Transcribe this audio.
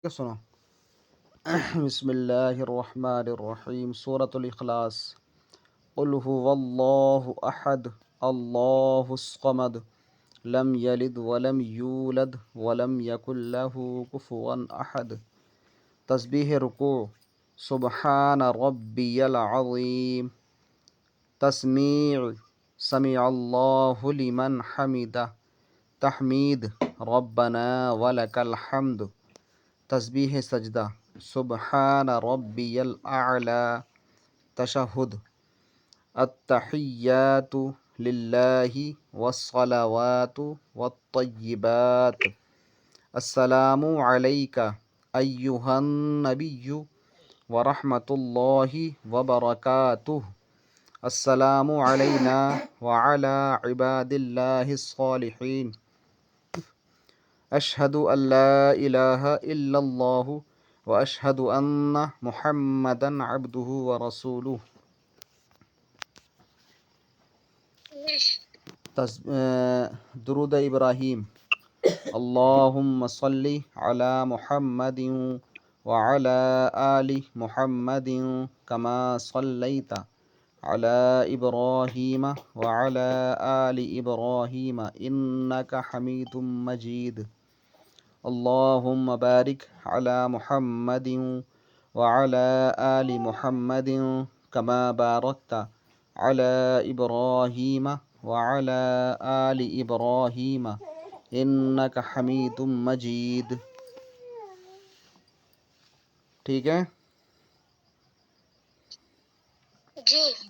سنو بسم اللہ الرحمن الرحیم سورۃ الاخلاص قل هو اللہ احد اللہ الصمد لم یلد ولم یولد ولم یکن له کفوا احد۔ تسبیح رکوع سبحان ربی العظیم۔ تسمیع سمع اللہ لمن حمدہ۔ تحمید ربنا ولک الحمد۔ تسبیح سجدہ سبحان ربی الاعلی۔ تشہد التحیات للہ والصلوات والطیبات۔ السلام علیک ایہا النبی ورحمۃ اللہ وبرکاتہ۔ السلام علینا وعلی عباد اللہ الصالحین۔ اشہد ان لا الہ الا اللہ واشہد ان محمدا عبدہ ورسولہ۔ درود ابراہیم۔ اللہم صلی علی محمد وعلی آل محمد کما صلیت علی ابراہیم وعلی آل ابراہیم انک حمید مجید۔ اللہم بارک علی محمد وعلی آل محمد کما بارکت علی ابراہیم وعلی آل ابراہیم انک حمید مجید۔ ٹھیک ہے جی۔